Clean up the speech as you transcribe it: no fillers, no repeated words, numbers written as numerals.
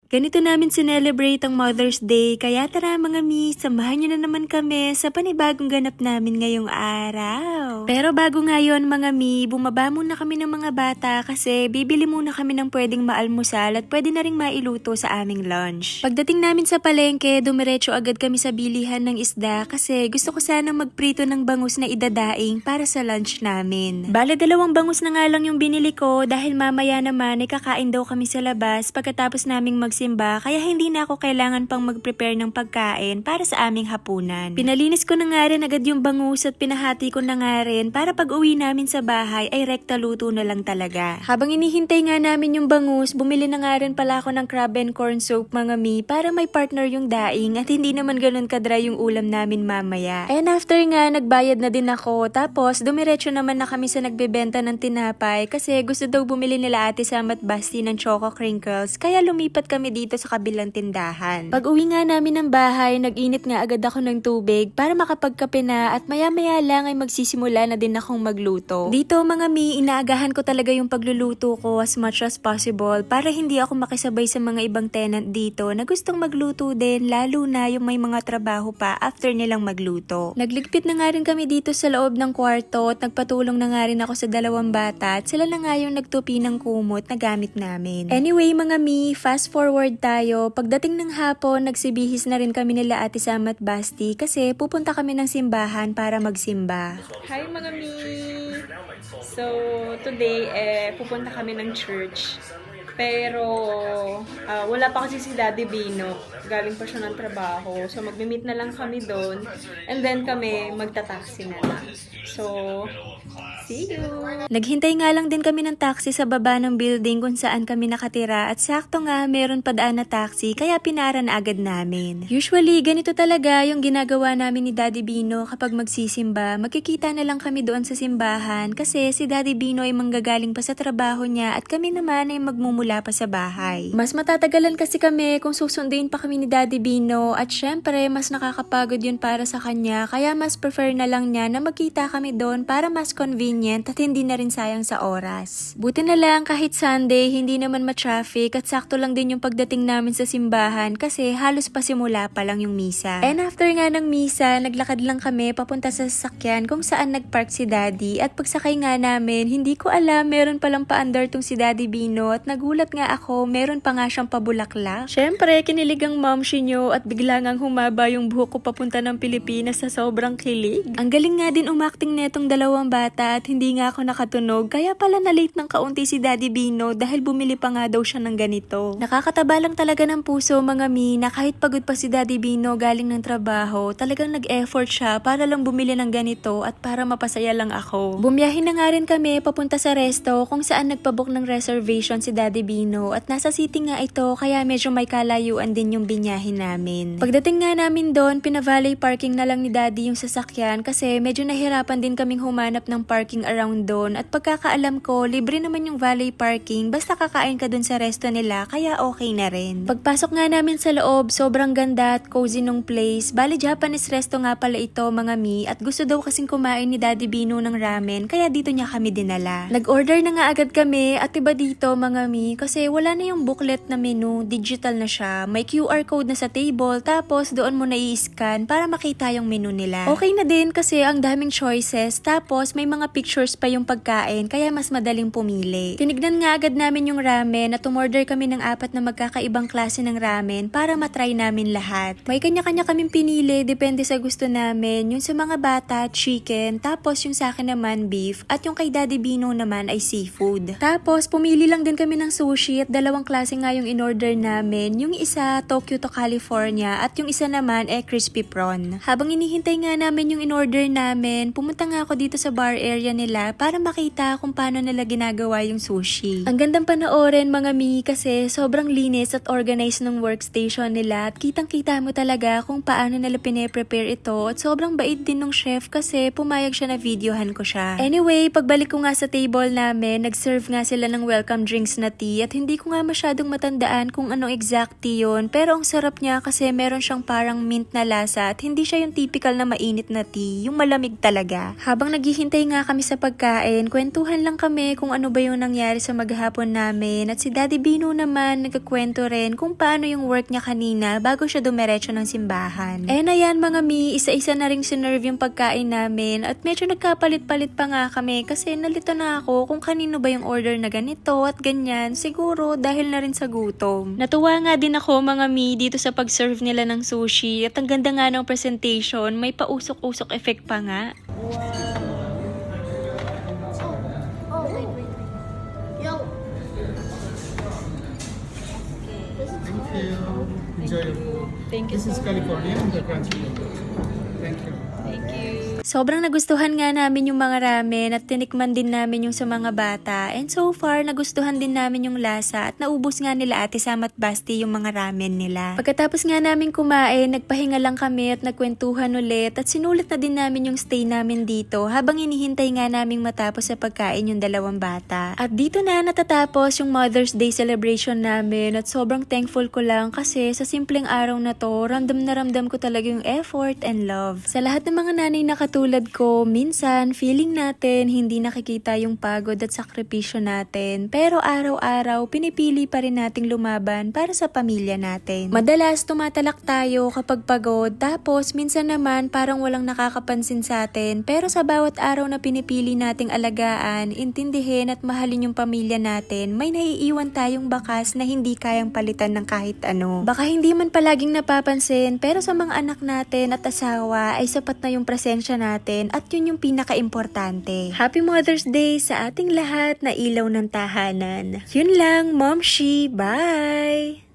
Ganito namin sinelebrate ang Mother's Day, kaya tara mga mi, samahan nyo na naman kami sa panibagong ganap namin ngayong araw. Pero bago ngayon mga mi, bumaba muna kami ng mga bata kasi bibili muna kami ng pwedeng maalmusal at pwede na ring mailuto sa aming lunch. Pagdating namin sa palengke, dumiretso agad kami sa bilihan ng isda kasi gusto ko sanang magprito ng bangus na idadaing para sa lunch namin. Bale 2 bangus na nga lang yung binili ko dahil mamaya naman ay kakain daw kami sa labas pagkatapos naming magsimba, kaya hindi na ako kailangan pang mag-prepare ng pagkain para sa aming hapunan. Pinalinis ko na nga rin agad yung bangus at pinahati ko na nga rin para pag uwi namin sa bahay ay rekta luto na lang talaga. Habang inihintay nga namin yung bangus, bumili na nga rin pala ako ng crab and corn soup mga mi para may partner yung daing at hindi naman ganun kadry yung ulam namin mamaya. And after nga, nagbayad na din ako, tapos dumiretso naman na kami sa nagbebenta ng tinapay kasi gusto daw bumili nila Ate Sam at Basti ng choco crinkles, kaya lumipat kami dito sa kabilang tindahan. Pag uwi nga namin ng bahay, nag-init nga agad ako ng tubig para makapagkape na at maya-maya lang ay magsisimula na din akong magluto. Dito mga mi, inaagahan ko talaga yung pagluluto ko as much as possible para hindi ako makisabay sa mga ibang tenant dito na gustong magluto din, lalo na yung may mga trabaho pa after nilang magluto. Nagligpit na nga rin kami dito sa loob ng kwarto at nagpatulong na nga rin ako sa 2 bata at sila na nga yung nagtupi ng kumot na gamit namin. Anyway mga mi, fast forward tayo. Pagdating ng hapon, nagsibihis na rin kami nila Ate Sam at Basti kasi pupunta kami ng simbahan para magsimba. Hi mga mi! So, today, pupunta kami ng church. Pero, wala pa kasi si Daddy Bino. Galing pa siya ng trabaho. So, magmi-meet na lang kami doon. And then kami, magta-taxi na lang. So, see you! Naghintay nga lang din kami ng taxi sa baba ng building kung saan kami nakatira at sakto nga meron pa daan na taxi kaya pinara na agad namin. Usually, ganito talaga yung ginagawa namin ni Daddy Bino kapag magsisimba. Magkikita na lang kami doon sa simbahan kasi si Daddy Bino ay manggagaling pa sa trabaho niya at kami naman ay magmumula pa sa bahay. Mas matatagalan kasi kami kung susunduin pa kami ni Daddy Bino at syempre mas nakakapagod yun para sa kanya kaya mas prefer na lang niya na magkita kami doon para mas convenient at hindi na rin sayang sa oras. Buti na lang kahit Sunday hindi naman ma-traffic at sakto lang din yung pagdating namin sa simbahan kasi halos pasimula pa lang yung misa. And after nga ng misa, naglakad lang kami papunta sa sasakyan kung saan nagpark si Daddy at pagsakay nga namin, hindi ko alam meron palang paandar tong si Daddy Bino at nagulat nga ako, meron pa nga siyang pabulaklak. Syempre, kinilig ang momshi nyo at bigla ngang humaba yung buhok ko papunta ng Pilipinas sa sobrang kilig. Ang galing nga din umakting netong 2 bata at hindi nga ako nakatunog, kaya pala na-late ng kaunti si Daddy Bino dahil bumili pa nga daw siya ng ganito. Nakakataba lang talaga ng puso mga mi na kahit pagod pa si Daddy Bino galing ng trabaho, talagang nag-effort siya para lang bumili ng ganito at para mapasaya lang ako. Bumiyahin na nga rin kami papunta sa resto kung saan nagpabook ng reservation si Daddy Bino at nasa city nga ito kaya medyo may kalayuan din yung binyahin namin. Pagdating nga namin doon, pina-valet parking na lang ni Daddy yung sasakyan kasi medyo nahirapan din kaming humanap ng parking around doon at pagkakaalam ko, libre naman yung valet parking basta kakain ka dun sa resto nila kaya okay na rin. Pagpasok nga namin sa loob, sobrang ganda at cozy nung place. Bali Japanese resto nga pala ito mga mi at gusto daw kasing kumain ni Daddy Bino ng ramen kaya dito niya kami dinala. Nag-order na nga agad kami at iba dito mga mi kasi wala na yung booklet na menu, digital na siya. May QR code na sa table tapos doon mo na i-scan para makita yung menu nila. Okay na din kasi ang daming choices tapos may mga pictures pa yung pagkain kaya mas madaling pumili. Tinignan nga agad namin yung ramen at umorder kami ng 4 na magkakaibang klase ng ramen para matry namin lahat. May kanya-kanya kaming pinili depende sa gusto namin. Yung sa mga bata, chicken, tapos yung sa akin naman beef at yung kay Daddy Bino naman ay seafood. Tapos pumili lang din kami ng sushi at 2 klase nga yung in-order namin. Yung isa Tokyo to California at yung isa naman crispy prawn. Habang inihintay nga namin yung in-order namin, pumunta nga ako dito sa bar area nila para makita kung paano nila ginagawa yung sushi. Ang gandang panoorin mga mi kasi sobrang linis at organized ng workstation nila at kitang-kita mo talaga kung paano nila pine-prepare ito at sobrang bait din ng chef kasi pumayag siya na videohan ko siya. Anyway, pagbalik ko nga sa table namin, nag-serve nga sila ng welcome drinks na tea at hindi ko nga masyadong matandaan kung anong exact tea yun pero ang sarap niya kasi meron siyang parang mint na lasa at hindi siya yung typical na mainit na tea, yung malamig talaga. Habang naghihintay nga kami kami sa pagkain, kwentuhan lang kami kung ano ba yung nangyari sa maghapon namin. At si Daddy Bino naman nagkakwento rin kung paano yung work niya kanina bago siya dumiretso ng simbahan. And ayan mga mi, isa-isa na ring sinerve yung pagkain namin at medyo nagkapalit-palit pa nga kami kasi nalito na ako kung kanino ba yung order na ganito at ganyan. Siguro dahil na rin sa gutom. Natuwa nga din ako mga mi dito sa pag-serve nila ng sushi at ang ganda nga ng presentation, may pausok-usok effect pa nga. Oh, wait. Yo. Thank you. Enjoy your food. Thank you. This is California and the crunchy. Thank you. Sobrang nagustuhan nga namin yung mga ramen at tinikman din namin yung sa mga bata. And so far, nagustuhan din namin yung lasa at naubos nga nila Ate Sam at Basti yung mga ramen nila. Pagkatapos nga namin kumain, nagpahinga lang kami at nagkwentuhan ulit at sinulit na din namin yung stay namin dito habang inihintay nga naming matapos sa pagkain yung dalawang bata. At dito na natatapos yung Mother's Day celebration namin at sobrang thankful ko lang kasi sa simpleng araw na to, ramdam na ramdam ko talaga yung effort and love. Sa lahat ng mga nanay na katulad ko, minsan feeling natin hindi nakikita yung pagod at sakripisyo natin, pero araw-araw pinipili pa rin nating lumaban para sa pamilya natin. Madalas tumatalak tayo kapag pagod, tapos minsan naman parang walang nakakapansin sa atin, pero sa bawat araw na pinipili nating alagaan, intindihin at mahalin yung pamilya natin, may naiiwan tayong bakas na hindi kayang palitan ng kahit ano. Baka hindi man palaging napapansin, pero sa mga anak natin at asawa ay sapat na yung presensya natin at yun yung pinaka-importante. Happy Mother's Day sa ating lahat na ilaw ng tahanan. Yun lang, Momshi. Bye!